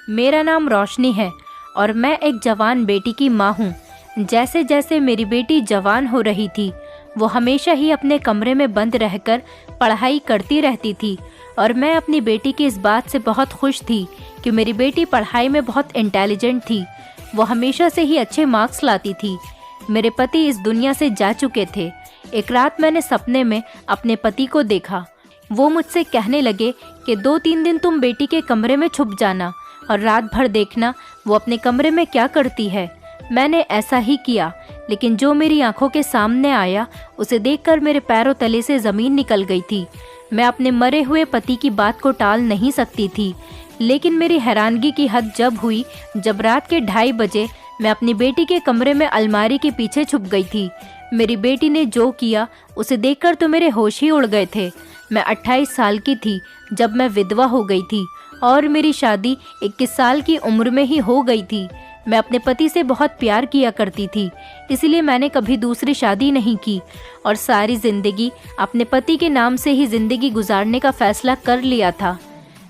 मेरा नाम रोशनी है और मैं एक जवान बेटी की माँ हूँ। जैसे जैसे मेरी बेटी जवान हो रही थी, वो हमेशा ही अपने कमरे में बंद रहकर पढ़ाई करती रहती थी और मैं अपनी बेटी की इस बात से बहुत खुश थी कि मेरी बेटी पढ़ाई में बहुत इंटेलिजेंट थी। वो हमेशा से ही अच्छे मार्क्स लाती थी। मेरे पति इस दुनिया से जा चुके थे। एक रात मैंने सपने में अपने पति को देखा। वो मुझसे कहने लगे कि 2-3 दिन तुम बेटी के कमरे में छुप जाना और रात भर देखना वो अपने कमरे में क्या करती है। मैंने ऐसा ही किया, लेकिन जो मेरी आंखों के सामने आया उसे देखकर मेरे पैरों तले से ज़मीन निकल गई थी। मैं अपने मरे हुए पति की बात को टाल नहीं सकती थी, लेकिन मेरी हैरानगी की हद जब हुई जब रात के 2:30 बजे मैं अपनी बेटी के कमरे में अलमारी के पीछे छुप गई थी। मेरी बेटी ने जो किया उसे देखकर तो मेरे होश ही उड़ गए थे। मैं 28 साल की थी जब मैं विधवा हो गई थी और मेरी शादी 21 साल की उम्र में ही हो गई थी। मैं अपने पति से बहुत प्यार किया करती थी, इसलिए मैंने कभी दूसरी शादी नहीं की और सारी ज़िंदगी अपने पति के नाम से ही ज़िंदगी गुजारने का फ़ैसला कर लिया था।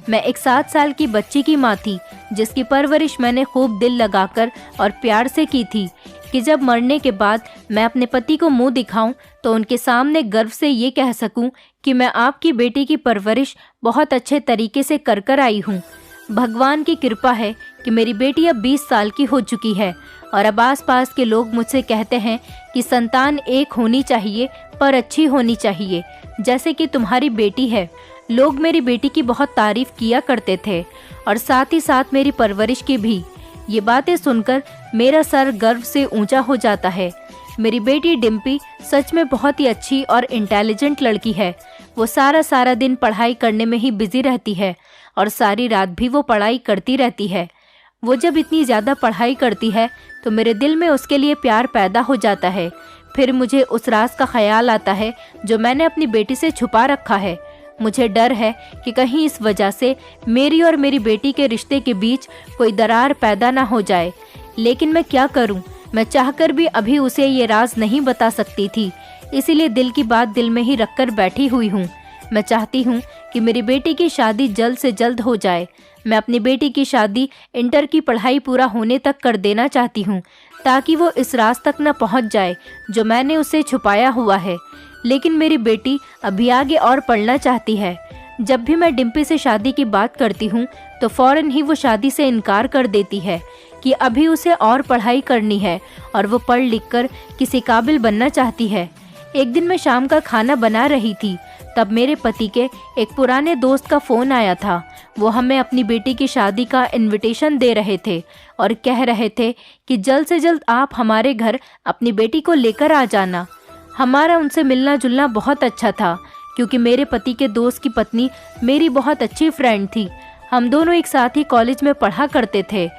मैं एक 7 साल की बच्ची की माँ थी, जिसकी परवरिश मैंने खूब दिल लगाकर और प्यार से की थी कि जब मरने के बाद मैं अपने पति को मुंह दिखाऊं तो उनके सामने गर्व से ये कह सकूं कि मैं आपकी बेटी की परवरिश बहुत अच्छे तरीके से कर आई हूँ। भगवान की कृपा है कि मेरी बेटी अब 20 साल की हो चुकी है और अब आसपास के लोग मुझसे कहते हैं कि संतान एक होनी चाहिए पर अच्छी होनी चाहिए, जैसे कि तुम्हारी बेटी है। लोग मेरी बेटी की बहुत तारीफ किया करते थे और साथ ही साथ मेरी परवरिश की भी। ये बातें सुनकर मेरा सर गर्व से ऊंचा हो जाता है। मेरी बेटी डिम्पी सच में बहुत ही अच्छी और इंटेलिजेंट लड़की है। वो सारा दिन पढ़ाई करने में ही बिजी रहती है और सारी रात भी वो पढ़ाई करती रहती है। वो जब इतनी ज़्यादा पढ़ाई करती है तो मेरे दिल में उसके लिए प्यार पैदा हो जाता है। फिर मुझे उस राज का ख्याल आता है जो मैंने अपनी बेटी से छुपा रखा है। मुझे डर है कि कहीं इस वजह से मेरी और मेरी बेटी के रिश्ते के बीच कोई दरार पैदा ना हो जाए, लेकिन मैं क्या करूं? मैं चाहकर भी अभी उसे ये राज नहीं बता सकती थी, इसीलिए दिल की बात दिल में ही रखकर बैठी हुई हूँ। मैं चाहती हूँ कि मेरी बेटी की शादी जल्द से जल्द हो जाए। मैं अपनी बेटी की शादी इंटर की पढ़ाई पूरा होने तक कर देना चाहती हूँ, ताकि वो इस राज तक न पहुँच जाए जो मैंने उसे छुपाया हुआ है। लेकिन मेरी बेटी अभी आगे और पढ़ना चाहती है। जब भी मैं डिम्पी से शादी की बात करती हूँ तो फौरन ही वो शादी से इनकार कर देती है कि अभी उसे और पढ़ाई करनी है और वो पढ़ लिख कर किसी काबिल बनना चाहती है। एक दिन मैं शाम का खाना बना रही थी, तब मेरे पति के एक पुराने दोस्त का फ़ोन आया था। वो हमें अपनी बेटी की शादी का इनविटेशन दे रहे थे और कह रहे थे कि जल्द से जल्द आप हमारे घर अपनी बेटी को लेकर आ जाना। हमारा उनसे मिलना जुलना बहुत अच्छा था, क्योंकि मेरे पति के दोस्त की पत्नी मेरी बहुत अच्छी फ्रेंड थी। हम दोनों एक साथ ही कॉलेज में पढ़ा करते थे।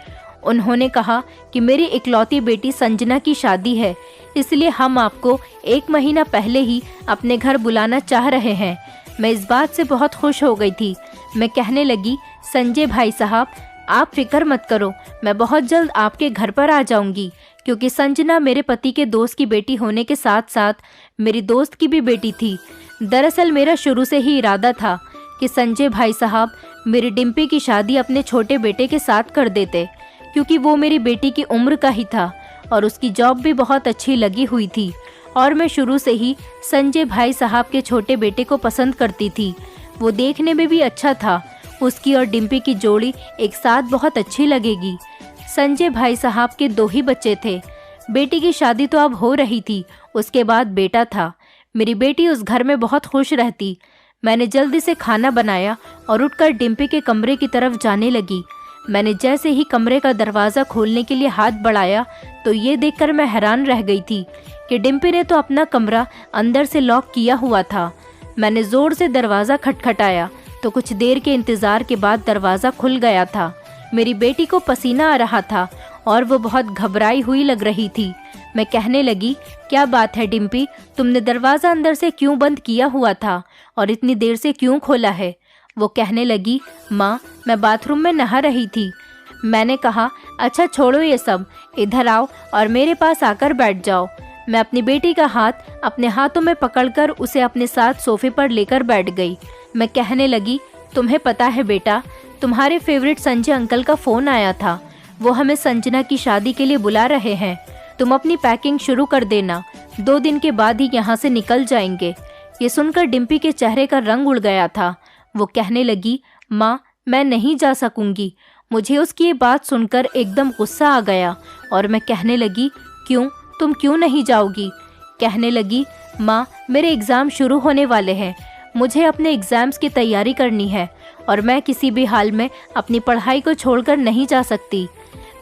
उन्होंने कहा कि मेरी इकलौती बेटी संजना की शादी है, इसलिए हम आपको 1 महीना पहले ही अपने घर बुलाना चाह रहे हैं। मैं इस बात से बहुत खुश हो गई थी। मैं कहने लगी, संजय भाई साहब, आप फिक्र मत करो, मैं बहुत जल्द आपके घर पर आ जाऊंगी, क्योंकि संजना मेरे पति के दोस्त की बेटी होने के साथ साथ मेरी दोस्त की भी बेटी थी। दरअसल मेरा शुरू से ही इरादा था कि संजय भाई साहब मेरी डिम्पी की शादी अपने छोटे बेटे के साथ कर देते, क्योंकि वो मेरी बेटी की उम्र का ही था और उसकी जॉब भी बहुत अच्छी लगी हुई थी और मैं शुरू से ही संजय भाई साहब के छोटे बेटे को पसंद करती थी। वो देखने में भी अच्छा था। उसकी और डिम्पी की जोड़ी एक साथ बहुत अच्छी लगेगी। संजय भाई साहब के 2 ही बच्चे थे। बेटी की शादी तो अब हो रही थी, उसके बाद बेटा था। मेरी बेटी उस घर में बहुत खुश रहती। मैंने जल्दी से खाना बनाया और उठकर डिम्पी के कमरे की तरफ जाने लगी। मैंने जैसे ही कमरे का दरवाज़ा खोलने के लिए हाथ बढ़ाया तो ये देखकर मैं हैरान रह गई थी कि डिम्पी ने तो अपना कमरा अंदर से लॉक किया हुआ था। मैंने ज़ोर से दरवाज़ा खटखटाया तो कुछ देर के इंतज़ार के बाद दरवाज़ा खुल गया था। मेरी बेटी को पसीना आ रहा था और वो बहुत घबराई हुई लग रही थी। मैं कहने लगी, क्या बात है डिम्पी, तुमने दरवाज़ा अंदर से क्यों बंद किया हुआ था और इतनी देर से क्यों खोला है? वो कहने लगी, माँ, मैं बाथरूम में नहा रही थी। मैंने कहा, अच्छा छोड़ो ये सब, इधर आओ और मेरे पास आकर बैठ जाओ। मैं अपनी बेटी का हाथ अपने हाथों में पकड़कर उसे अपने साथ सोफे पर लेकर बैठ गई। मैं कहने लगी, तुम्हें पता है बेटा, तुम्हारे फेवरेट संजय अंकल का फ़ोन आया था। वो हमें संजना की शादी के लिए बुला रहे हैं। तुम अपनी पैकिंग शुरू कर देना, 2 दिन के बाद ही यहाँ से निकल जाएंगे। ये सुनकर डिम्पी के चेहरे का रंग उड़ गया था। वो कहने लगी, माँ मैं नहीं जा सकूंगी। मुझे उसकी ये बात सुनकर एकदम गुस्सा आ गया और मैं कहने लगी, क्यों, तुम क्यों नहीं जाओगी? कहने लगी, माँ मेरे एग्ज़ाम शुरू होने वाले हैं, मुझे अपने एग्ज़ाम्स की तैयारी करनी है और मैं किसी भी हाल में अपनी पढ़ाई को छोड़कर नहीं जा सकती।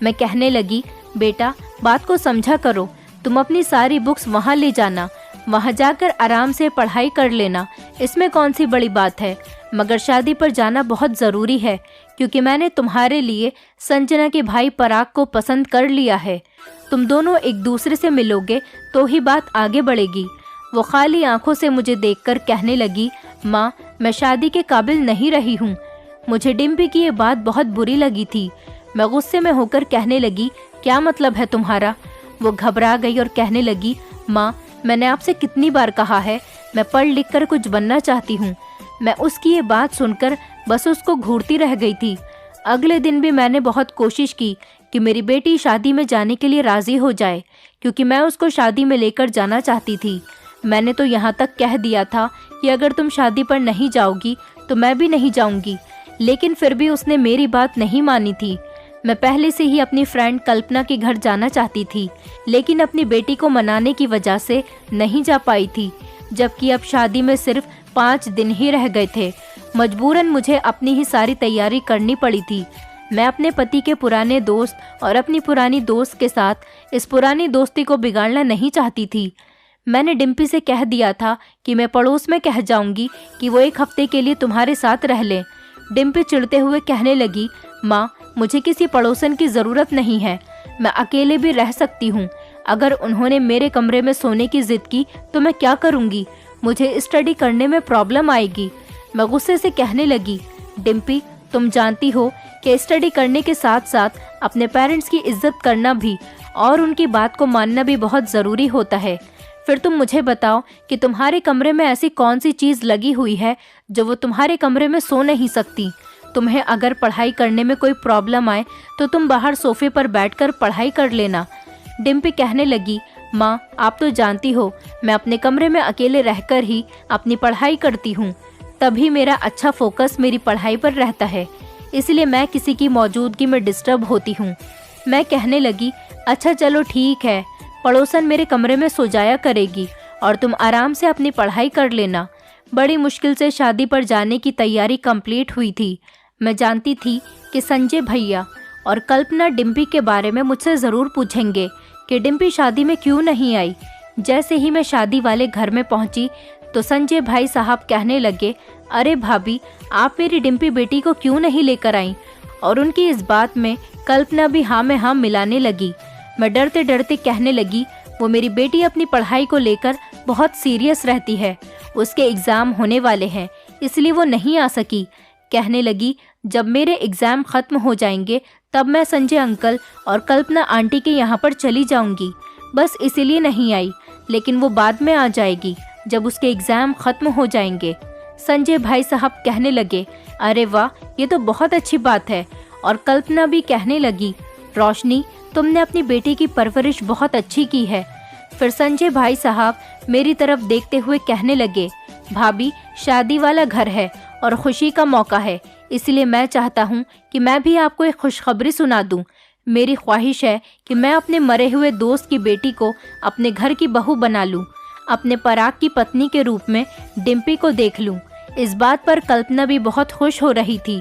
मैं कहने लगी, बेटा बात को समझा करो, तुम अपनी सारी बुक्स वहाँ ले जाना, वहाँ जाकर आराम से पढ़ाई कर लेना, इसमें कौन सी बड़ी बात है। मगर शादी पर जाना बहुत ज़रूरी है क्योंकि मैंने तुम्हारे लिए संजना के भाई पराग को पसंद कर लिया है। तुम दोनों एक दूसरे से मिलोगे तो ही बात आगे बढ़ेगी। वो खाली आंखों से मुझे देखकर कहने लगी, माँ मैं शादी के काबिल नहीं रही हूँ। मुझे डिम्पी की ये बात बहुत बुरी लगी थी। मैं गुस्से में होकर कहने लगी, क्या मतलब है तुम्हारा? वो घबरा गई और कहने लगी, माँ मैंने आपसे कितनी बार कहा है, मैं पढ़ लिख कर कुछ बनना चाहती हूँ। मैं उसकी ये बात सुनकर बस उसको घूरती रह गई थी। अगले दिन भी मैंने बहुत कोशिश की कि मेरी बेटी शादी में जाने के लिए राज़ी हो जाए क्योंकि मैं उसको शादी में लेकर जाना चाहती थी। मैंने तो यहाँ तक कह दिया था कि अगर तुम शादी पर नहीं जाओगी तो मैं भी नहीं जाऊँगी, लेकिन फिर भी उसने मेरी बात नहीं मानी थी। मैं पहले से ही अपनी फ्रेंड कल्पना के घर जाना चाहती थी, लेकिन अपनी बेटी को मनाने की वजह से नहीं जा पाई थी, जबकि अब शादी में सिर्फ 5 दिन ही रह गए थे। मजबूरन मुझे अपनी ही सारी तैयारी करनी पड़ी थी। मैं अपने पति के पुराने दोस्त और अपनी पुरानी दोस्त के साथ इस पुरानी दोस्ती को बिगाड़ना नहीं चाहती थी। मैंने डिम्पी से कह दिया था कि मैं पड़ोस में कह जाऊंगी कि वो 1 हफ्ते के लिए तुम्हारे साथ रह लें। डिम्पी चिढ़ते हुए कहने लगी, माँ मुझे किसी पड़ोसन की ज़रूरत नहीं है, मैं अकेले भी रह सकती हूँ। अगर उन्होंने मेरे कमरे में सोने की ज़िद की तो मैं क्या करूँगी? मुझे स्टडी करने में प्रॉब्लम आएगी। मैं गुस्से से कहने लगी, डिम्पी तुम जानती हो कि स्टडी करने के साथ साथ अपने पेरेंट्स की इज्जत करना भी और उनकी बात को मानना भी बहुत ज़रूरी होता है। फिर तुम मुझे बताओ कि तुम्हारे कमरे में ऐसी कौन सी चीज़ लगी हुई है जो वो तुम्हारे कमरे में सो नहीं सकती। तुम्हें अगर पढ़ाई करने में कोई प्रॉब्लम आए तो तुम बाहर सोफे पर बैठकर पढ़ाई कर लेना। डिम्पी कहने लगी, माँ आप तो जानती हो मैं अपने कमरे में अकेले रहकर ही अपनी पढ़ाई करती हूँ, तभी मेरा अच्छा फोकस मेरी पढ़ाई पर रहता है, इसलिए मैं किसी की मौजूदगी में डिस्टर्ब होती हूँ। मैं कहने लगी, अच्छा चलो ठीक है, पड़ोसन मेरे कमरे में सो जाया करेगी और तुम आराम से अपनी पढ़ाई कर लेना। बड़ी मुश्किल से शादी पर जाने की तैयारी कंप्लीट हुई थी। मैं जानती थी कि संजय भैया और कल्पना डिम्पी के बारे में मुझसे ज़रूर पूछेंगे कि डिम्पी शादी में क्यों नहीं आई। जैसे ही मैं शादी वाले घर में पहुंची तो संजय भाई साहब कहने लगे, अरे भाभी आप मेरी डिम्पी बेटी को क्यों नहीं लेकर आई? और उनकी इस बात में कल्पना भी हाँ में हाँ मिलाने लगी। मैं डरते डरते कहने लगी, वो मेरी बेटी अपनी पढ़ाई को लेकर बहुत सीरियस रहती है, उसके एग्ज़ाम होने वाले हैं इसलिए वो नहीं आ सकी। कहने लगी, जब मेरे एग्ज़ाम ख़त्म हो जाएंगे तब मैं संजय अंकल और कल्पना आंटी के यहाँ पर चली जाऊँगी, बस इसीलिए नहीं आई, लेकिन वो बाद में आ जाएगी जब उसके एग्ज़ाम ख़त्म हो जाएंगे। संजय भाई साहब कहने लगे, अरे वाह ये तो बहुत अच्छी बात है। और कल्पना भी कहने लगी, रोशनी तुमने अपनी बेटी की परवरिश बहुत अच्छी की है। फिर संजय भाई साहब मेरी तरफ देखते हुए कहने लगे, भाभी शादी वाला घर है और खुशी का मौका है, इसलिए मैं चाहता हूँ कि मैं भी आपको एक खुशखबरी सुना दूँ। मेरी ख्वाहिश है कि मैं अपने मरे हुए दोस्त की बेटी को अपने घर की बहू बना लूँ, अपने पराग की पत्नी के रूप में डिम्पी को देख लूँ। इस बात पर कल्पना भी बहुत खुश हो रही थी।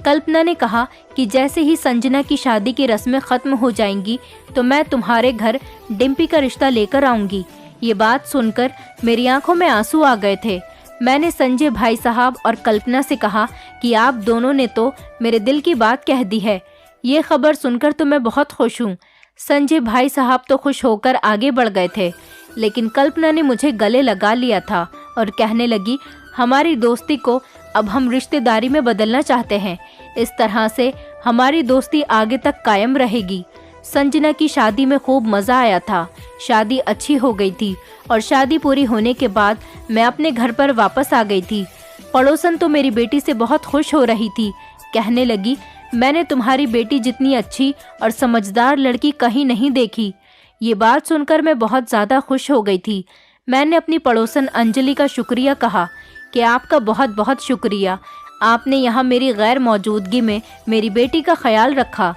कल्पना ने कहा कि जैसे ही संजना की शादी की रस्में ख़त्म हो जाएंगी तो मैं तुम्हारे घर डिम्पी का रिश्ता लेकर आऊँगी। ये बात सुनकर मेरी आंखों में आंसू आ गए थे। मैंने संजय भाई साहब और कल्पना से कहा कि आप दोनों ने तो मेरे दिल की बात कह दी है। ये खबर सुनकर तो मैं बहुत खुश हूँ। संजय भाई साहब तो खुश होकर आगे बढ़ गए थे, लेकिन कल्पना ने मुझे गले लगा लिया था और कहने लगी, हमारी दोस्ती को अब हम रिश्तेदारी में बदलना चाहते हैं। इस तरह से हमारी दोस्ती आगे तक कायम रहेगी। संजना की शादी में खूब मज़ा आया था। शादी अच्छी हो गई थी और शादी पूरी होने के बाद मैं अपने घर पर वापस आ गई थी। पड़ोसन तो मेरी बेटी से बहुत खुश हो रही थी, कहने लगी, मैंने तुम्हारी बेटी जितनी अच्छी और समझदार लड़की कहीं नहीं देखी। ये बात सुनकर मैं बहुत ज़्यादा खुश हो गई थी। मैंने अपनी पड़ोसन अंजलि का शुक्रिया कहा कि आपका बहुत बहुत शुक्रिया, आपने यहाँ मेरी गैर मौजूदगी में मेरी बेटी का ख्याल रखा।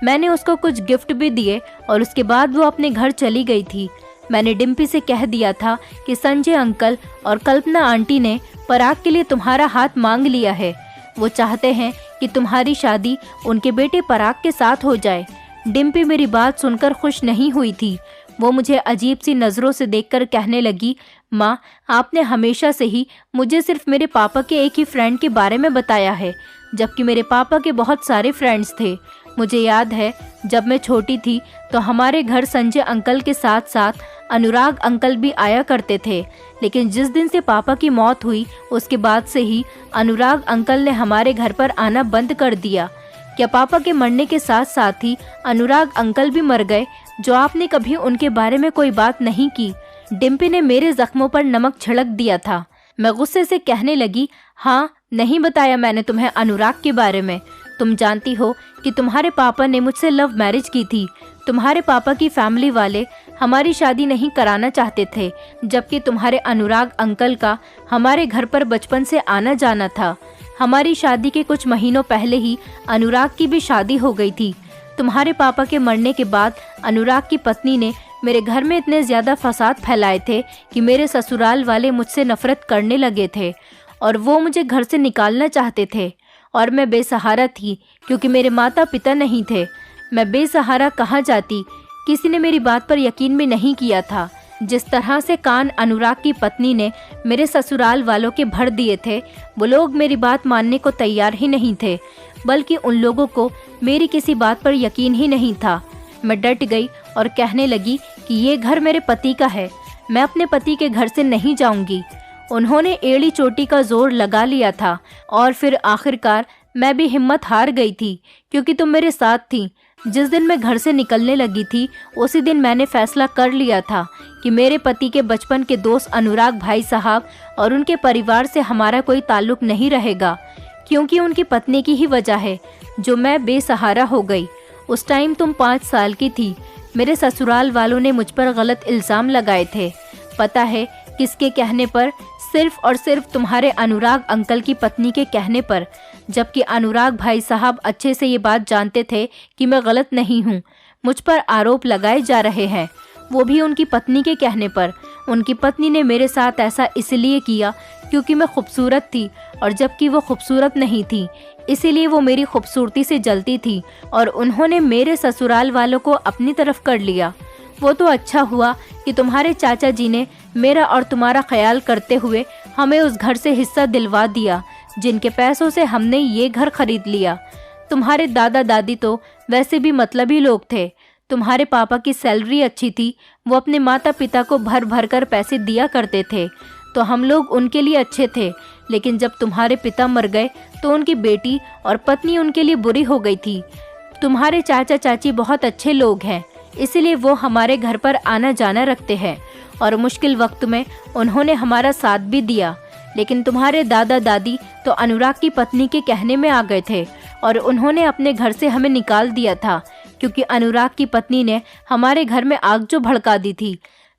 मैंने उसको कुछ गिफ्ट भी दिए और उसके बाद वो अपने घर चली गई थी। मैंने डिम्पी से कह दिया था कि संजय अंकल और कल्पना आंटी ने पराग के लिए तुम्हारा हाथ मांग लिया है। वो चाहते हैं कि तुम्हारी शादी उनके बेटे पराग के साथ हो जाए। डिम्पी मेरी बात सुनकर खुश नहीं हुई थी। वो मुझे अजीब सी नज़रों से देखकर कहने लगी, माँ, आपने हमेशा से ही मुझे सिर्फ मेरे पापा के एक ही फ्रेंड के बारे में बताया है, जबकि मेरे पापा के बहुत सारे फ्रेंड्स थे। मुझे याद है जब मैं छोटी थी तो हमारे घर संजय अंकल के साथ साथ अनुराग अंकल भी आया करते थे, लेकिन जिस दिन से पापा की मौत हुई उसके बाद से ही अनुराग अंकल ने हमारे घर पर आना बंद कर दिया। क्या पापा के मरने के साथ साथ ही अनुराग अंकल भी मर गए, जो आपने कभी उनके बारे में कोई बात नहीं की? डिम्पी ने मेरे जख्मों पर नमक छिड़क दिया था। मैं गुस्से से कहने लगी, हाँ, नहीं बताया मैंने तुम्हें अनुराग के बारे में। तुम जानती हो कि तुम्हारे पापा ने मुझसे लव मैरिज की थी। तुम्हारे पापा की फैमिली वाले हमारी शादी नहीं कराना चाहते थे, जबकि तुम्हारे अनुराग अंकल का हमारे घर पर बचपन से आना जाना था। हमारी शादी के कुछ महीनों पहले ही अनुराग की भी शादी हो गई थी। तुम्हारे पापा के मरने के बाद अनुराग की पत्नी ने मेरे घर में इतने ज़्यादा फसाद फैलाए थे कि मेरे ससुराल वाले मुझसे नफरत करने लगे थे और वो मुझे घर से निकालना चाहते थे। और मैं बेसहारा थी क्योंकि मेरे माता पिता नहीं थे। मैं बेसहारा कहाँ जाती? किसी ने मेरी बात पर यकीन भी नहीं किया था। जिस तरह से कान अनुराग की पत्नी ने मेरे ससुराल वालों के भर दिए थे, वो लोग मेरी बात मानने को तैयार ही नहीं थे, बल्कि उन लोगों को मेरी किसी बात पर यकीन ही नहीं था। मैं डट गई और कहने लगी कि ये घर मेरे पति का है, मैं अपने पति के घर से नहीं जाऊंगी। उन्होंने एड़ी चोटी का जोर लगा लिया था और फिर आखिरकार मैं भी हिम्मत हार गई थी, क्योंकि तुम मेरे साथ थी। जिस दिन मैं घर से निकलने लगी थी उसी दिन मैंने फैसला कर लिया था कि मेरे पति के बचपन के दोस्त अनुराग भाई साहब और उनके परिवार से हमारा कोई ताल्लुक नहीं रहेगा, क्योंकि उनकी पत्नी की ही वजह है जो मैं बेसहारा हो गई। उस टाइम तुम 5 साल की थी। मेरे ससुराल वालों ने मुझ पर गलत इल्ज़ाम लगाए थे। पता है किसके कहने पर? सिर्फ और सिर्फ तुम्हारे अनुराग अंकल की पत्नी के कहने पर, जबकि अनुराग भाई साहब अच्छे से ये बात जानते थे कि मैं गलत नहीं हूँ। मुझ पर आरोप लगाए जा रहे हैं, वो भी उनकी पत्नी के कहने पर। उनकी पत्नी ने मेरे साथ ऐसा इसलिए किया क्योंकि मैं खूबसूरत थी, और जबकि वो खूबसूरत नहीं थी, इसीलिए वो मेरी खूबसूरती से जलती थी और उन्होंने मेरे ससुराल वालों को अपनी तरफ कर लिया। वो तो अच्छा हुआ कि तुम्हारे चाचा जी ने मेरा और तुम्हारा ख्याल करते हुए हमें उस घर से हिस्सा दिलवा दिया जिनके पैसों से हमने ये घर खरीद लिया। तुम्हारे दादा दादी तो वैसे भी मतलबी लोग थे। तुम्हारे पापा की सैलरी अच्छी थी, वो अपने माता पिता को भर भर कर पैसे दिया करते थे, तो हम लोग उनके लिए अच्छे थे। लेकिन जब तुम्हारे पिता मर गए तो उनकी बेटी और पत्नी उनके लिए बुरी हो गई थी। तुम्हारे चाचा चाची बहुत अच्छे लोग हैं, इसीलिए वो हमारे घर पर आना जाना रखते हैं और मुश्किल वक्त में उन्होंने हमारा साथ भी दिया। लेकिन तुम्हारे दादा दादी तो अनुराग की पत्नी के कहने में आ गए थे और उन्होंने अपने घर से हमें निकाल दिया था, क्योंकि अनुराग की पत्नी ने हमारे घर में आग जो भड़का दी थी।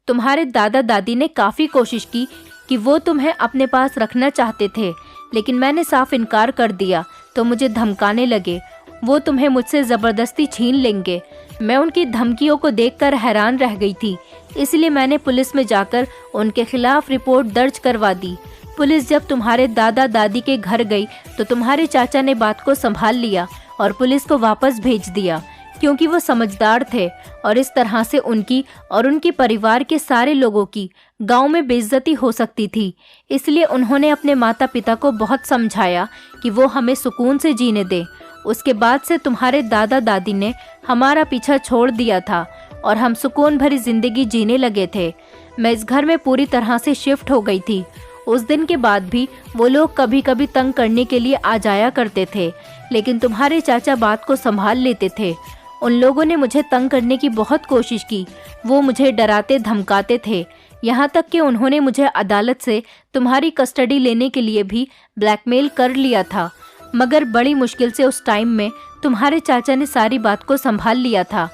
तुम्हारे दादा दादी ने काफ़ी कोशिश की कि वो तुम्हें अपने पास रखना चाहते थे, लेकिन मैंने साफ इनकार कर दिया तो मुझे धमकाने लगे। वो तुम्हें मुझसे ज़बरदस्ती छीन लेंगे। मैं उनकी धमकियों को देखकर हैरान रह गई थी, इसलिए मैंने पुलिस में जाकर उनके खिलाफ रिपोर्ट दर्ज करवा दी। पुलिस जब तुम्हारे दादा दादी के घर गई तो तुम्हारे चाचा ने बात को संभाल लिया और पुलिस को वापस भेज दिया, क्योंकि वो समझदार थे और इस तरह से उनकी और उनके परिवार के सारे लोगों की गांव में बेइज्जती हो सकती थी। इसलिए उन्होंने अपने माता पिता को बहुत समझाया कि वो हमें सुकून से जीने दें। उसके बाद से तुम्हारे दादा दादी ने हमारा पीछा छोड़ दिया था और हम सुकून भरी जिंदगी जीने लगे थे। मैं इस घर में पूरी तरह से शिफ्ट हो गई थी। उस दिन के बाद भी वो लोग कभी कभी तंग करने के लिए आ जाया करते थे, लेकिन तुम्हारे चाचा बात को संभाल लेते थे। उन लोगों ने मुझे तंग करने की बहुत कोशिश की। वो मुझे डराते धमकाते थे, यहाँ तक कि उन्होंने मुझे अदालत से तुम्हारी कस्टडी लेने के लिए भी ब्लैकमेल कर लिया था। मगर बड़ी मुश्किल से उस टाइम में तुम्हारे चाचा ने सारी बात को संभाल लिया था।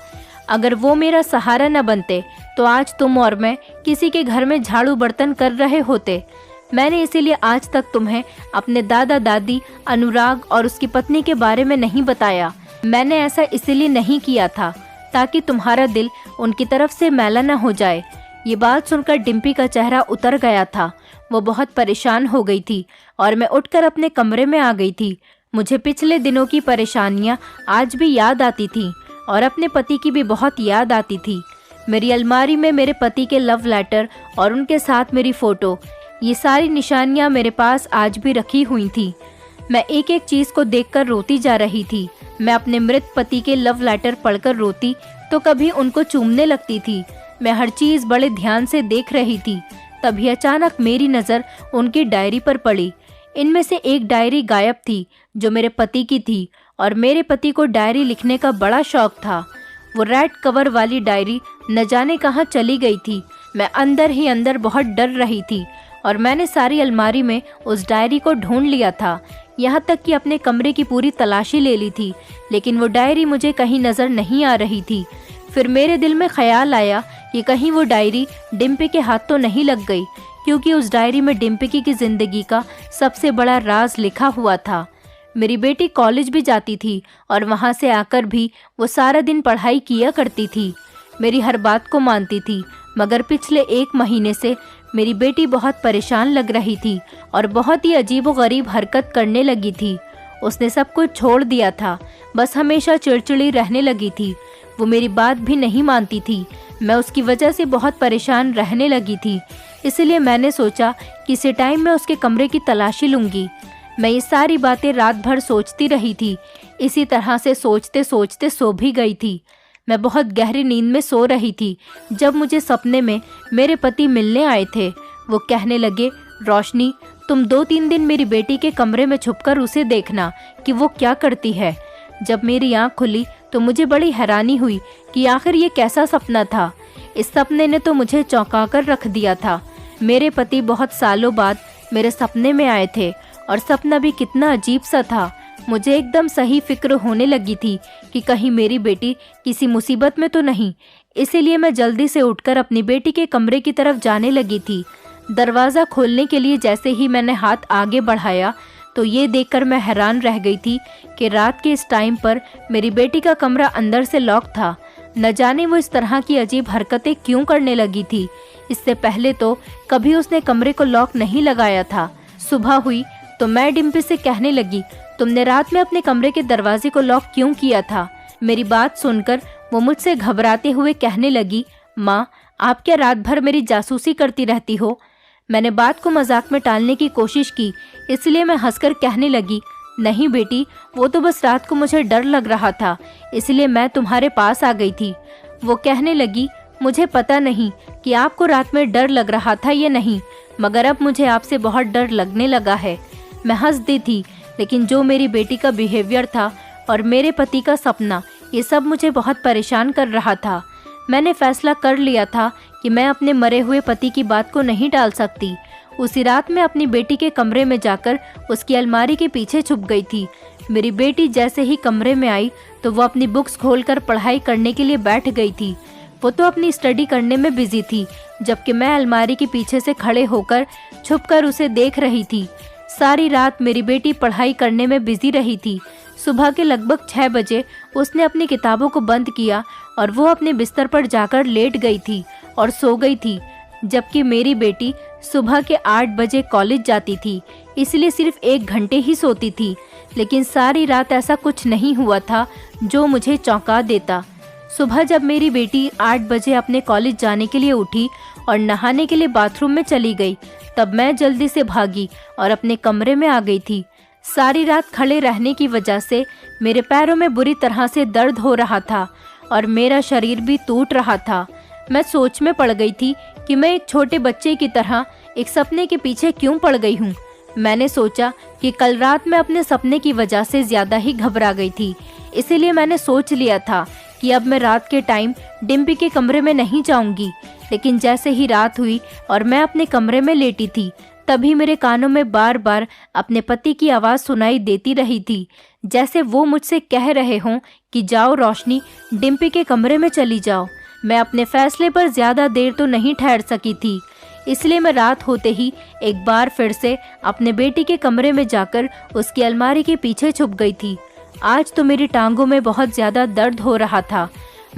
अगर वो मेरा सहारा न बनते तो आज तुम और मैं किसी के घर में झाड़ू बर्तन कर रहे होते। मैंने इसीलिए आज तक तुम्हें अपने दादा दादी, अनुराग और उसकी पत्नी के बारे में नहीं बताया। मैंने ऐसा इसीलिए नहीं किया था ताकि तुम्हारा दिल उनकी तरफ से मैला न हो जाए। ये बात सुनकर डिम्पी का चेहरा उतर गया था। वो बहुत परेशान हो गई थी और मैं उठकर अपने कमरे में आ गई थी। मुझे पिछले दिनों की परेशानियां आज भी याद आती थी और अपने पति की भी बहुत याद आती थी। मेरी अलमारी में मेरे पति के लव लेटर और उनके साथ मेरी फ़ोटो, ये सारी निशानियां मेरे पास आज भी रखी हुई थी। मैं एक एक चीज़ को देखकर रोती जा रही थी। मैं अपने मृत पति के लव लेटर पढ़कर रोती तो कभी उनको चूमने लगती थी। मैं हर चीज़ बड़े ध्यान से देख रही थी। तभी अचानक मेरी नज़र उनकी डायरी पर पड़ी। इनमें से एक डायरी गायब थी जो मेरे पति की थी और मेरे पति को डायरी लिखने का बड़ा शौक था। वो रेड कवर वाली डायरी न जाने कहाँ चली गई थी। मैं अंदर ही अंदर बहुत डर रही थी और मैंने सारी अलमारी में उस डायरी को ढूंढ लिया था, यहाँ तक कि अपने कमरे की पूरी तलाशी ले ली थी, लेकिन वो डायरी मुझे कहीं नज़र नहीं आ रही थी। फिर मेरे दिल में ख्याल आया कि कहीं वो डायरी डिम्पी के हाथ तो नहीं लग गई, क्योंकि उस डायरी में डिम्पी की ज़िंदगी का सबसे बड़ा राज लिखा हुआ था। मेरी बेटी कॉलेज भी जाती थी और वहाँ से आकर भी वो सारा दिन पढ़ाई किया करती थी। मेरी हर बात को मानती थी, मगर पिछले 1 महीने से मेरी बेटी बहुत परेशान लग रही थी और बहुत ही अजीबोगरीब हरकत करने लगी थी। उसने सब कुछ छोड़ दिया था, बस हमेशा चिड़चिड़ी रहने लगी थी। वो मेरी बात भी नहीं मानती थी। मैं उसकी वजह से बहुत परेशान रहने लगी थी। इसलिए मैंने सोचा किसी टाइम मैं उसके कमरे की तलाशी लूँगी। मैं ये सारी बातें रात भर सोचती रही थी। इसी तरह से सोचते सोचते सो भी गई थी। मैं बहुत गहरी नींद में सो रही थी जब मुझे सपने में मेरे पति मिलने आए थे। वो कहने लगे, रोशनी, तुम 2-3 दिन मेरी बेटी के कमरे में छुपकर उसे देखना कि वो क्या करती है। जब मेरी आँख खुली तो मुझे बड़ी हैरानी हुई कि आखिर ये कैसा सपना था। इस सपने ने तो मुझे चौंका कर रख दिया था। मेरे पति बहुत सालों बाद मेरे सपने में आए थे और सपना भी कितना अजीब सा था। मुझे एकदम सही फिक्र होने लगी थी कि कहीं मेरी बेटी किसी मुसीबत में तो नहीं। इसीलिए मैं जल्दी से उठकर अपनी बेटी के कमरे की तरफ जाने लगी थी। दरवाज़ा खोलने के लिए जैसे ही मैंने हाथ आगे बढ़ाया तो ये देखकर मैं हैरान रह गई थी कि रात के इस टाइम पर मेरी बेटी का कमरा अंदर से लॉक था। न जाने वो इस तरह की अजीब हरकतें क्यों करने लगी थी। इससे पहले तो कभी उसने कमरे को लॉक नहीं लगाया था। सुबह हुई तो मैं डिम्पी से कहने लगी, तुमने रात में अपने कमरे के दरवाजे को लॉक क्यों किया था? मेरी बात सुनकर वो मुझसे घबराते हुए कहने लगी, माँ, आप क्या रात भर मेरी जासूसी करती रहती हो? मैंने बात को मजाक में टालने की कोशिश की, इसलिए मैं हंसकर कहने लगी, नहीं बेटी, वो तो बस रात को मुझे डर लग रहा था, इसलिए मैं तुम्हारे पास आ गई थी। वो कहने लगी, मुझे पता नहीं कि आपको रात में डर लग रहा था या नहीं, मगर अब मुझे आपसे बहुत डर लगने लगा है। मैं हंस दी थी, लेकिन जो मेरी बेटी का बिहेवियर था और मेरे पति का सपना, ये सब मुझे बहुत परेशान कर रहा था। मैंने फैसला कर लिया था कि मैं अपने मरे हुए पति की बात को नहीं टाल सकती। उसी रात मैं अपनी बेटी के कमरे में जाकर उसकी अलमारी के पीछे छुप गई थी। मेरी बेटी जैसे ही कमरे में आई तो वो अपनी बुक्स खोलकर पढ़ाई करने के लिए बैठ गई थी। वो तो अपनी स्टडी करने में बिजी थी, जबकि मैं अलमारी के पीछे से खड़े होकर छुपकर उसे देख रही थी। सारी रात मेरी बेटी पढ़ाई करने में बिजी रही थी। सुबह के लगभग 6 बजे उसने अपनी किताबों को बंद किया और वो अपने बिस्तर पर जाकर लेट गई थी और सो गई थी, जबकि मेरी बेटी सुबह के 8 बजे कॉलेज जाती थी, इसलिए सिर्फ 1 घंटे ही सोती थी। लेकिन सारी रात ऐसा कुछ नहीं हुआ था जो मुझे चौंका देता। सुबह जब मेरी बेटी 8 बजे अपने कॉलेज जाने के लिए उठी और नहाने के लिए बाथरूम में चली गई, तब मैं जल्दी से भागी और अपने कमरे में आ गई थी। सारी रात खड़े रहने की वजह से मेरे पैरों में बुरी तरह से दर्द हो रहा था और मेरा शरीर भी टूट रहा था। मैं सोच में पड़ गई थी कि मैं एक छोटे बच्चे की तरह एक सपने के पीछे क्यों पड़ गई हूँ। मैंने सोचा कि कल रात मैं अपने सपने की वजह से ज़्यादा ही घबरा गई थी, इसीलिए मैंने सोच लिया था कि अब मैं रात के टाइम डिम्पी के कमरे में नहीं जाऊंगी। लेकिन जैसे ही रात हुई और मैं अपने कमरे में लेटी थी, तभी मेरे कानों में बार बार अपने पति की आवाज़ सुनाई देती रही थी, जैसे वो मुझसे कह रहे हों कि जाओ रोशनी, डिम्पी के कमरे में चली जाओ। मैं अपने फैसले पर ज़्यादा देर तो नहीं ठहर सकी थी, इसलिए मैं रात होते ही एक बार फिर से अपने बेटी के कमरे में जाकर उसकी अलमारी के पीछे छुप गई थी। आज तो मेरी टांगों में बहुत ज़्यादा दर्द हो रहा था,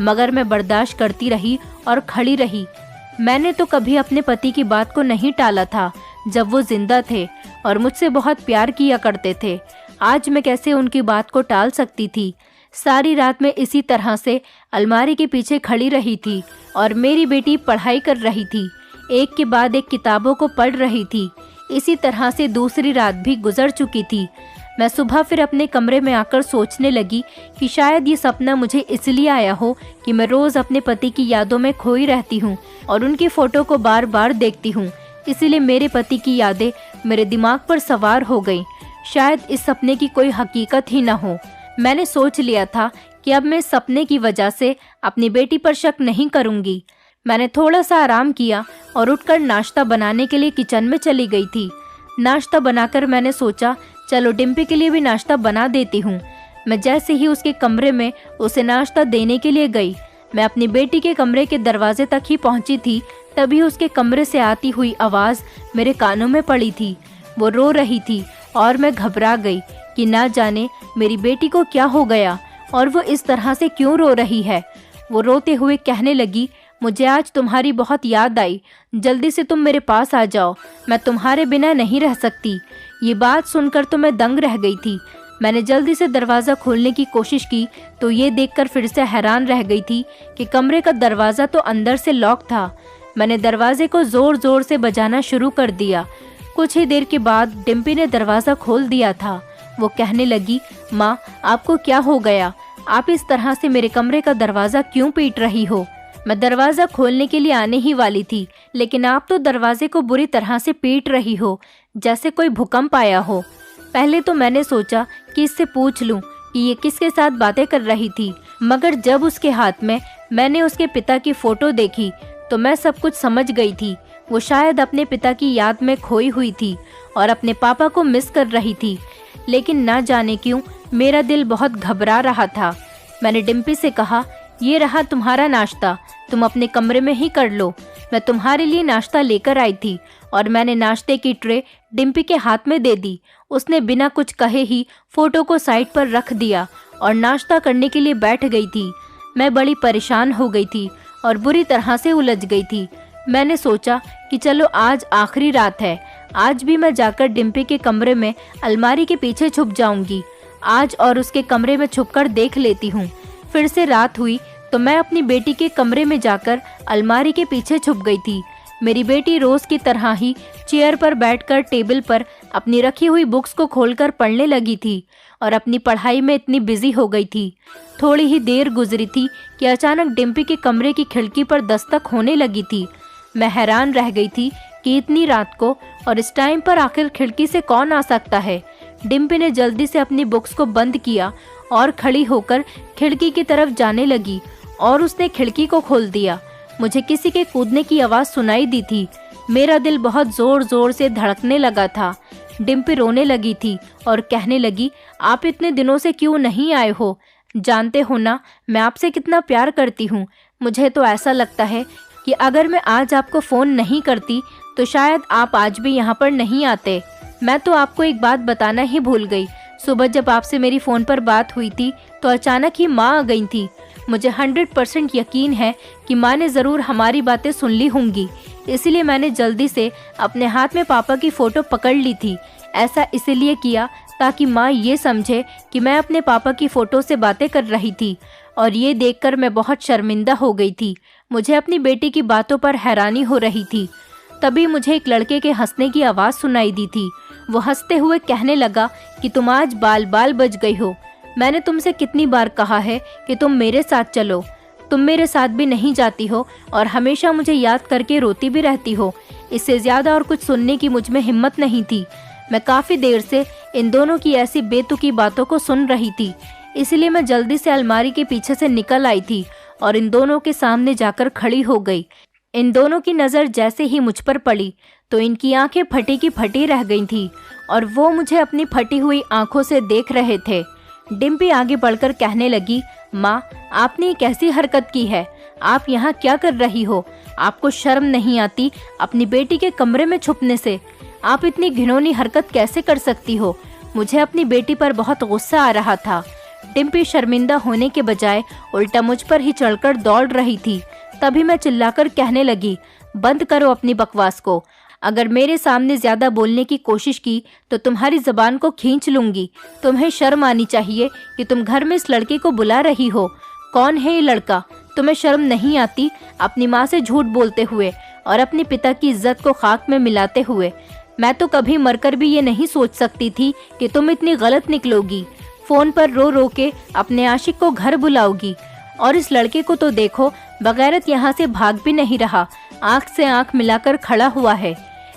मगर मैं बर्दाश्त करती रही और खड़ी रही। मैंने तो कभी अपने पति की बात को नहीं टाला था जब वो जिंदा थे और मुझसे बहुत प्यार किया करते थे। आज मैं कैसे उनकी बात को टाल सकती थी। सारी रात मैं इसी तरह से अलमारी के पीछे खड़ी रही थी और मेरी बेटी पढ़ाई कर रही थी। एक के बाद एक किताबों को पढ़ रही थी। इसी तरह से दूसरी रात भी गुजर चुकी थी। मैं सुबह फिर अपने कमरे में आकर सोचने लगी कि शायद ये सपना मुझे इसलिए आया हो कि मैं रोज़ अपने पति की यादों में खोई रहती हूँ और उनकी फ़ोटो को बार बार देखती हूँ, इसीलिए मेरे पति की यादें मेरे दिमाग पर सवार हो गईं। शायद इस सपने की कोई हकीकत ही ना हो। मैंने सोच लिया था कि अब मैं इस सपने की वजह से अपनी बेटी पर शक नहीं करूँगी। मैंने थोड़ा सा आराम किया और उठकर नाश्ता बनाने के लिए किचन में चली गई थी। नाश्ता बनाकर मैंने सोचा चलो डिम्पी के लिए भी नाश्ता बना देती हूँ। मैं जैसे ही उसके कमरे में उसे नाश्ता देने के लिए गई, मैं अपनी बेटी के कमरे के दरवाजे तक ही पहुँची थी, तभी उसके कमरे से आती हुई आवाज़ मेरे कानों में पड़ी थी। वो रो रही थी और मैं घबरा गई कि ना जाने मेरी बेटी को क्या हो गया और वो इस तरह से क्यों रो रही है। वो रोते हुए कहने लगी, मुझे आज तुम्हारी बहुत याद आई, जल्दी से तुम मेरे पास आ जाओ, मैं तुम्हारे बिना नहीं रह सकती। ये बात सुनकर तो मैं दंग रह गई थी। मैंने जल्दी से दरवाज़ा खोलने की कोशिश की तो ये देखकर फिर से हैरान रह गई थी कि कमरे का दरवाज़ा तो अंदर से लॉक था। मैंने दरवाजे को ज़ोर ज़ोर से बजाना शुरू कर दिया। कुछ ही देर के बाद डिम्पी ने दरवाज़ा खोल दिया था। वो कहने लगी, माँ आपको क्या हो गया? आप इस तरह से मेरे कमरे का दरवाज़ा क्यों पीट रही हो? मैं दरवाज़ा खोलने के लिए आने ही वाली थी, लेकिन आप तो दरवाजे को बुरी तरह से पीट रही हो, जैसे कोई भूकंप आया हो। पहले तो मैंने सोचा कि इससे पूछ लूं कि ये किसके साथ बातें कर रही थी, मगर जब उसके हाथ में मैंने उसके पिता की फ़ोटो देखी तो मैं सब कुछ समझ गई थी। वो शायद अपने पिता की याद में खोई हुई थी और अपने पापा को मिस कर रही थी, लेकिन ना जाने क्यों मेरा दिल बहुत घबरा रहा था। मैंने डिम्पी से कहा, ये रहा तुम्हारा नाश्ता, तुम अपने कमरे में ही कर लो। मैं तुम्हारे लिए नाश्ता लेकर आई थी और मैंने नाश्ते की ट्रे डिम्पी के हाथ में दे दी। उसने बिना कुछ कहे ही फ़ोटो को साइड पर रख दिया और नाश्ता करने के लिए बैठ गई थी। मैं बड़ी परेशान हो गई थी और बुरी तरह से उलझ गई थी। मैंने सोचा कि चलो आज आखिरी रात है, आज भी मैं जाकर डिम्पी के कमरे में अलमारी के पीछे छुप जाऊंगी आज और उसके कमरे में छुपकर देख लेती हूँ। फिर से रात हुई तो मैं अपनी बेटी के कमरे में जाकर अलमारी के पीछे छुप गई थी। मेरी बेटी रोज़ की तरह ही चेयर पर बैठकर टेबल पर अपनी रखी हुई बुक्स को खोलकर पढ़ने लगी थी और अपनी पढ़ाई में इतनी बिजी हो गई थी। थोड़ी ही देर गुजरी थी कि अचानक डिम्पी के कमरे की खिड़की पर दस्तक होने लगी थी। मैं हैरान रह गई थी कि इतनी रात को और इस टाइम पर आखिर खिड़की से कौन आ सकता है। डिम्पी ने जल्दी से अपनी बुक्स को बंद किया और खड़ी होकर खिड़की की तरफ जाने लगी और उसने खिड़की को खोल दिया। मुझे किसी के कूदने की आवाज़ सुनाई दी थी। मेरा दिल बहुत ज़ोर ज़ोर से धड़कने लगा था। डिम्पी रोने लगी थी और कहने लगी, आप इतने दिनों से क्यों नहीं आए हो? जानते हो ना मैं आपसे कितना प्यार करती हूँ। मुझे तो ऐसा लगता है कि अगर मैं आज आपको फ़ोन नहीं करती तो शायद आप आज भी यहाँ पर नहीं आते। मैं तो आपको एक बात बताना ही भूल गई। सुबह जब आपसे मेरी फ़ोन पर बात हुई थी तो अचानक ही माँ आ गई थी। मुझे 100% यकीन है कि माँ ने ज़रूर हमारी बातें सुन ली होंगी, इसलिए मैंने जल्दी से अपने हाथ में पापा की फ़ोटो पकड़ ली थी। ऐसा इसलिए किया ताकि माँ ये समझे कि मैं अपने पापा की फ़ोटो से बातें कर रही थी और ये देखकर मैं बहुत शर्मिंदा हो गई थी। मुझे अपनी बेटी की बातों पर हैरानी हो रही थी। तभी मुझे एक लड़के के हंसने की आवाज़ सुनाई दी थी। वो हंसते हुए कहने लगा कि तुम आज बाल बाल बच गई हो। मैंने तुमसे कितनी बार कहा है कि तुम मेरे साथ चलो, तुम मेरे साथ भी नहीं जाती हो और हमेशा मुझे याद करके रोती भी रहती हो। इससे ज़्यादा और कुछ सुनने की मुझ में हिम्मत नहीं थी। मैं काफ़ी देर से इन दोनों की ऐसी बेतुकी बातों को सुन रही थी, इसलिए मैं जल्दी से अलमारी के पीछे से निकल आई थी और इन दोनों के सामने जाकर खड़ी हो गई। इन दोनों की नज़र जैसे ही मुझ पर पड़ी तो इनकी आंखें फटी की फटी रह गई थी और वो मुझे अपनी फटी हुई आंखों से देख रहे थे। डिम्पी आगे बढ़कर कहने लगी, माँ, आपने ये कैसी हरकत की है? आप यहाँ क्या कर रही हो? आपको शर्म नहीं आती अपनी बेटी के कमरे में छुपने से? आप इतनी घिनौनी हरकत कैसे कर सकती हो? मुझे अपनी बेटी पर बहुत गुस्सा आ रहा था। डिम्पी शर्मिंदा होने के बजाय उल्टा मुझ पर ही चढ़कर दौड़ रही थी। तभी मैं चिल्लाकर कहने लगी, बंद करो अपनी बकवास को। अगर मेरे सामने ज्यादा बोलने की कोशिश की तो तुम्हारी जबान को खींच लूंगी। तुम्हें शर्म आनी चाहिए कि तुम घर में इस लड़के को बुला रही हो। कौन है ये लड़का? तुम्हें शर्म नहीं आती अपनी माँ से झूठ बोलते हुए और अपने पिता की इज्जत को खाक में मिलाते हुए? मैं तो कभी मरकर भी ये नहीं सोच सकती थी कि तुम इतनी गलत निकलोगी। फोन पर रो रो के अपने आशिक को घर बुलाओगी। और इस लड़के को तो देखो, बगैरत यहाँ से भाग भी नहीं रहा, आंख से आंख मिलाकर खड़ा हुआ है।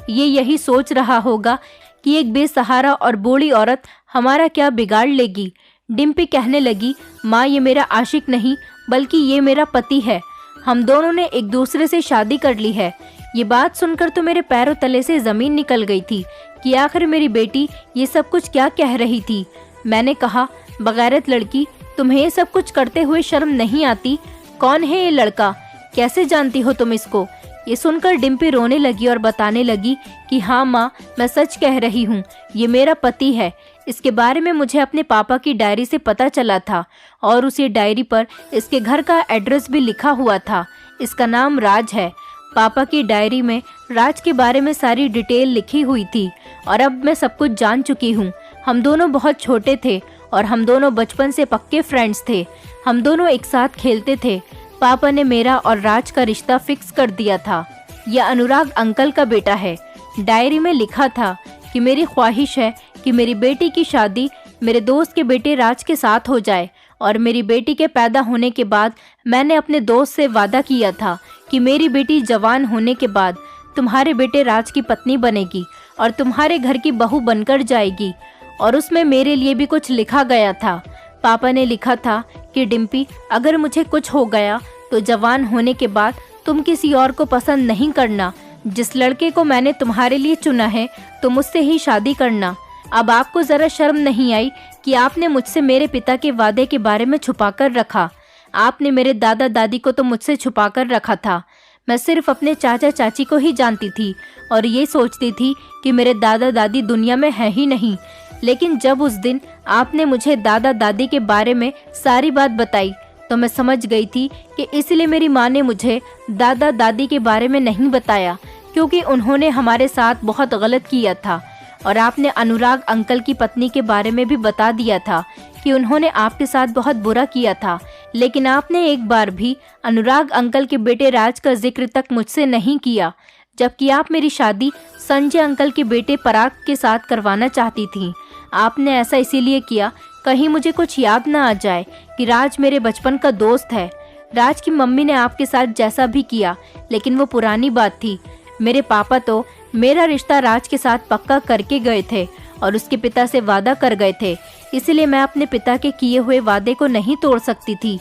ये यही सोच रहा होगा कि एक बेसहारा और बूढ़ी औरत हमारा क्या बिगाड़ लेगी। डिम्पी कहने लगी, माँ, ये मेरा आशिक नहीं बल्कि ये मेरा पति है। हम दोनों ने एक दूसरे से शादी कर ली है। ये बात सुनकर तो मेरे पैरों तले से जमीन निकल गई थी कि आखिर मेरी बेटी ये सब कुछ क्या कह रही थी। मैंने कहा, बगैरत लड़की, तुम्हें ये सब कुछ करते हुए शर्म नहीं आती? कौन है ये लड़का? कैसे जानती हो तुम इसको? ये सुनकर डिम्पी रोने लगी और बताने लगी कि हाँ माँ, मैं सच कह रही हूँ, ये मेरा पति है। इसके बारे में मुझे अपने पापा की डायरी से पता चला था और उसी डायरी पर इसके घर का एड्रेस भी लिखा हुआ था। इसका नाम राज है। पापा की डायरी में राज के बारे में सारी डिटेल लिखी हुई थी और अब मैं सब कुछ जान चुकी हूँ। हम दोनों बहुत छोटे थे और हम दोनों बचपन से पक्के फ्रेंड्स थे। हम दोनों एक साथ खेलते थे। पापा ने मेरा और राज का रिश्ता फिक्स कर दिया था। यह अनुराग अंकल का बेटा है। डायरी में लिखा था कि मेरी ख्वाहिश है कि मेरी बेटी की शादी मेरे दोस्त के बेटे राज के साथ हो जाए और मेरी बेटी के पैदा होने के बाद मैंने अपने दोस्त से वादा किया था कि मेरी बेटी जवान होने के बाद तुम्हारे बेटे राज की पत्नी बनेगी और तुम्हारे घर की बहू बनकर जाएगी। और उसमें मेरे लिए भी कुछ लिखा गया था। पापा ने लिखा था कि डिम्पी, अगर मुझे कुछ हो गया तो जवान होने के बाद तुम किसी और को पसंद नहीं करना। जिस लड़के को मैंने तुम्हारे लिए चुना है तुम उससे ही शादी करना। अब आपको जरा शर्म नहीं आई कि आपने मुझसे मेरे पिता के वादे के बारे में छुपा कर रखा? आपने मेरे दादा दादी को तो मुझसे छुपा कर रखा था। मैं सिर्फ अपने चाचा चाची को ही जानती थी और ये सोचती थी कि मेरे दादा दादी दुनिया में है ही नहीं। लेकिन जब उस दिन आपने मुझे दादा दादी के बारे में सारी बात बताई तो मैं समझ गई थी कि इसलिए मेरी माँ ने मुझे दादा दादी के बारे में नहीं बताया, क्योंकि उन्होंने हमारे साथ बहुत गलत किया था। और आपने अनुराग अंकल की पत्नी के बारे में भी बता दिया था कि उन्होंने आपके साथ बहुत बुरा किया था, लेकिन आपने एक बार भी अनुराग अंकल के बेटे राज का जिक्र तक मुझसे नहीं किया, जबकि आप मेरी शादी संजय अंकल के बेटे पराग के साथ करवाना चाहती थी। आपने ऐसा इसीलिए किया कहीं मुझे कुछ याद ना आ जाए कि राज मेरे बचपन का दोस्त है। राज की मम्मी ने आपके साथ जैसा भी किया, लेकिन वो पुरानी बात थी। मेरे पापा तो मेरा रिश्ता राज के साथ पक्का करके गए थे और उसके पिता से वादा कर गए थे, इसलिए मैं अपने पिता के किए हुए वादे को नहीं तोड़ सकती थी।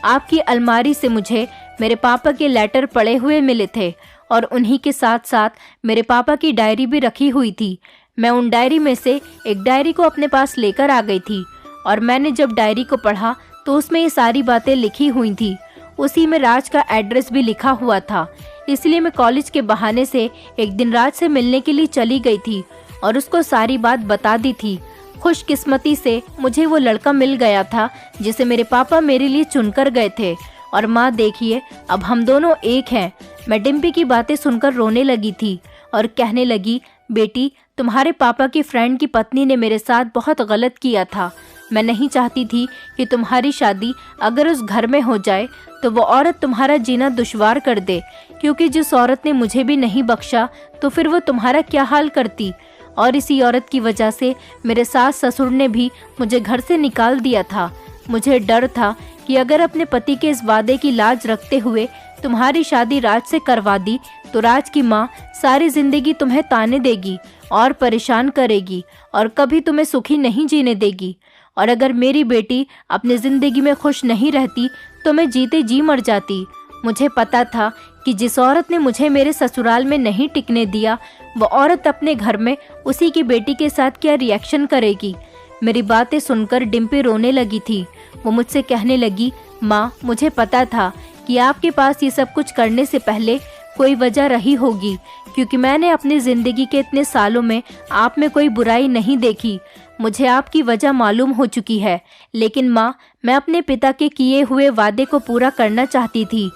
आपकी अलमारी से मुझे मेरे पापा के लेटर पड़े हुए मिले थे और उन्हीं के साथ साथ मेरे पापा की डायरी भी रखी हुई थी। मैं उन डायरी में से एक डायरी को अपने पास लेकर आ गई थी और मैंने जब डायरी को पढ़ा तो उसमें ये सारी बातें लिखी हुई थी। उसी में राज का एड्रेस भी लिखा हुआ था। इसलिए मैं कॉलेज के बहाने से एक दिन राज से मिलने के लिए चली गई थी और उसको सारी बात बता दी थी। खुशकिस्मती से मुझे वो लड़का मिल गया था जिसे मेरे पापा मेरे लिए चुनकर गए थे। और माँ देखिए, अब हम दोनों एक हैं। मैं डिम्पी की बातें सुनकर रोने लगी थी और कहने लगी, बेटी, तुम्हारे पापा की फ्रेंड की पत्नी ने मेरे साथ बहुत गलत किया था। मैं नहीं चाहती थी कि तुम्हारी शादी अगर उस घर में हो जाए तो वो औरत तुम्हारा जीना दुश्वार कर दे, क्योंकि जिस औरत ने मुझे भी नहीं बख्शा तो फिर वो तुम्हारा क्या हाल करती। और इसी औरत की वजह से मेरे सास ससुर ने भी मुझे घर से निकाल दिया था। मुझे डर था कि अगर अपने पति के इस वादे की लाज रखते हुए तुम्हारी शादी राज से करवा दी तो राज की माँ सारी जिंदगी तुम्हें ताने देगी और परेशान करेगी और कभी तुम्हें सुखी नहीं जीने देगी। और अगर मेरी बेटी अपनी जिंदगी में खुश नहीं रहती तो मैं जीते जी मर जाती। मुझे पता था कि जिस औरत ने मुझे मेरे ससुराल में नहीं टिकने दिया, वो औरत अपने घर में उसी की बेटी के साथ क्या रिएक्शन करेगी। मेरी बातें सुनकर डिम्पी रोने लगी थी। वो मुझसे कहने लगी, माँ, मुझे पता था कि आपके पास ये सब कुछ करने से पहले कोई वजह रही होगी, क्योंकि मैंने अपनी ज़िंदगी के इतने सालों में आप में कोई बुराई नहीं देखी। मुझे आपकी वजह मालूम हो चुकी है, लेकिन माँ, मैं अपने पिता के किए हुए वादे को पूरा करना चाहती थी।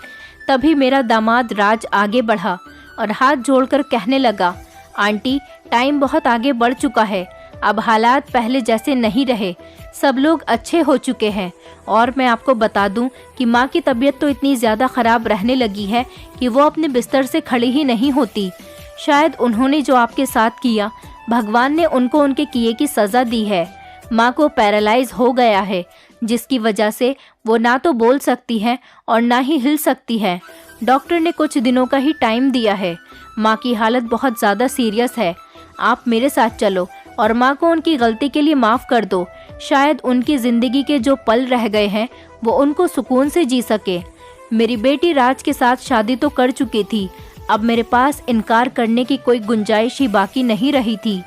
तभी मेरा दामाद राज आगे बढ़ा और हाथ जोड़कर कहने लगा, आंटी, टाइम बहुत आगे बढ़ चुका है। अब हालात पहले जैसे नहीं रहे, सब लोग अच्छे हो चुके हैं। और मैं आपको बता दूं कि माँ की तबीयत तो इतनी ज़्यादा ख़राब रहने लगी है कि वो अपने बिस्तर से खड़ी ही नहीं होती। शायद उन्होंने जो आपके साथ किया, भगवान ने उनको उनके किए की सज़ा दी है। माँ को पैरालाइज हो गया है, जिसकी वजह से वो ना तो बोल सकती है और ना ही हिल सकती है। डॉक्टर ने कुछ दिनों का ही टाइम दिया है। माँ की हालत बहुत ज़्यादा सीरियस है। आप मेरे साथ चलो और माँ को उनकी गलती के लिए माफ़ कर दो। शायद उनकी ज़िंदगी के जो पल रह गए हैं वो उनको सुकून से जी सके। मेरी बेटी राज के साथ शादी तो कर चुकी थी, अब मेरे पास इनकार करने की कोई गुंजाइश ही बाकी नहीं रही थी।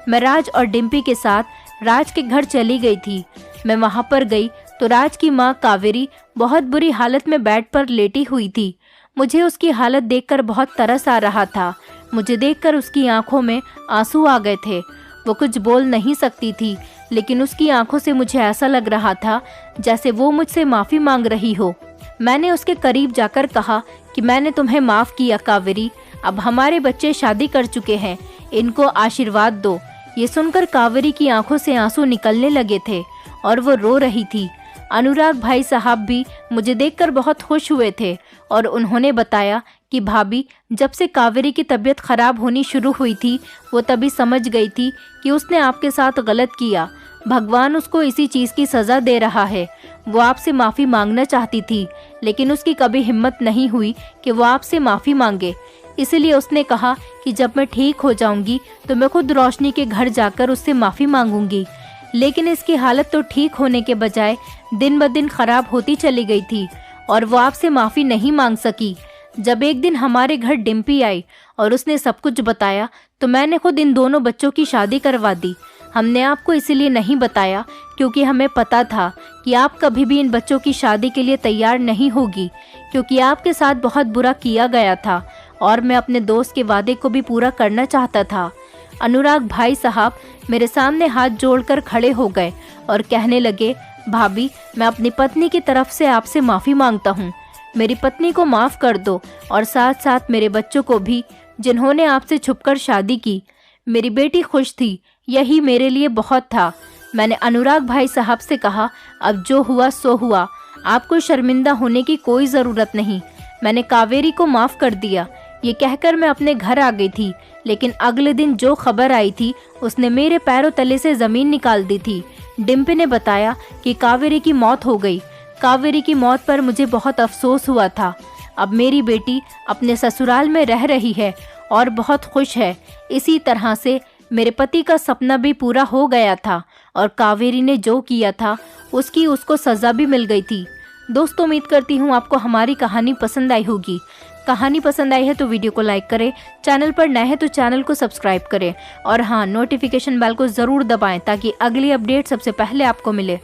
मैं राज और डिम्पी के साथ राज के घर चली गई थी। मैं वहाँ पर गई तो राज की माँ कावेरी बहुत बुरी हालत में बेड पर लेटी हुई थी। मुझे उसकी हालत देखकर बहुत तरस आ रहा था। मुझे देखकर उसकी आंखों में आंसू आ गए थे। वो कुछ बोल नहीं सकती थी, लेकिन उसकी आंखों से मुझे ऐसा लग रहा था जैसे वो मुझसे माफ़ी मांग रही हो। मैंने उसके करीब जाकर कहा कि मैंने तुम्हें माफ़ किया कावेरी, अब हमारे बच्चे शादी कर चुके हैं, इनको आशीर्वाद दो। ये सुनकर कावेरी की आंखों से आंसू निकलने लगे थे और वो रो रही थी। अनुराग भाई साहब भी मुझे देखकर बहुत खुश हुए थे और उन्होंने बताया कि भाभी, जब से कावेरी की तबीयत खराब होनी शुरू हुई थी, वो तभी समझ गई थी कि उसने आपके साथ गलत किया। भगवान उसको इसी चीज़ की सज़ा दे रहा है। वो आपसे माफ़ी मांगना चाहती थी, लेकिन उसकी कभी हिम्मत नहीं हुई कि वो आपसे माफ़ी मांगे। इसलिए उसने कहा कि जब मैं ठीक हो जाऊंगी तो मैं खुद रोशनी के घर जाकर उससे माफ़ी मांगूंगी। लेकिन इसकी हालत तो ठीक होने के बजाय दिन ब दिन खराब होती चली गई थी और वो आपसे माफ़ी नहीं मांग सकी। जब एक दिन हमारे घर डिम्पी आई और उसने सब कुछ बताया तो मैंने खुद इन दोनों बच्चों की शादी करवा दी। हमने आपको इसीलिए नहीं बताया क्योंकि हमें पता था कि आप कभी भी इन बच्चों की शादी के लिए तैयार नहीं होगी, क्योंकि आपके साथ बहुत बुरा किया गया था और मैं अपने दोस्त के वादे को भी पूरा करना चाहता था। अनुराग भाई साहब मेरे सामने हाथ जोड़कर खड़े हो गए और कहने लगे, भाभी, मैं अपनी पत्नी की तरफ से आपसे माफ़ी मांगता हूँ। मेरी पत्नी को माफ़ कर दो और साथ साथ मेरे बच्चों को भी, जिन्होंने आपसे छुपकर शादी की। मेरी बेटी खुश थी, यही मेरे लिए बहुत था। मैंने अनुराग भाई साहब से कहा, अब जो हुआ सो हुआ, आपको शर्मिंदा होने की कोई ज़रूरत नहीं। मैंने कावेरी को माफ़ कर दिया। ये कहकर मैं अपने घर आ गई थी, लेकिन अगले दिन जो खबर आई थी उसने मेरे पैरों तले से ज़मीन निकाल दी थी। डिम्पी ने बताया कि कावेरी की मौत हो गई। कावेरी की मौत पर मुझे बहुत अफसोस हुआ था। अब मेरी बेटी अपने ससुराल में रह रही है और बहुत खुश है। इसी तरह से मेरे पति का सपना भी पूरा हो गया था और कावेरी ने जो किया था उसकी उसको सज़ा भी मिल गई थी। दोस्तों, उम्मीद करती हूँ आपको हमारी कहानी पसंद आई होगी। कहानी पसंद आई है तो वीडियो को लाइक करें, चैनल पर नए हैं तो चैनल को सब्सक्राइब करें और हाँ, नोटिफिकेशन बेल को ज़रूर दबाएं ताकि अगली अपडेट सबसे पहले आपको मिले।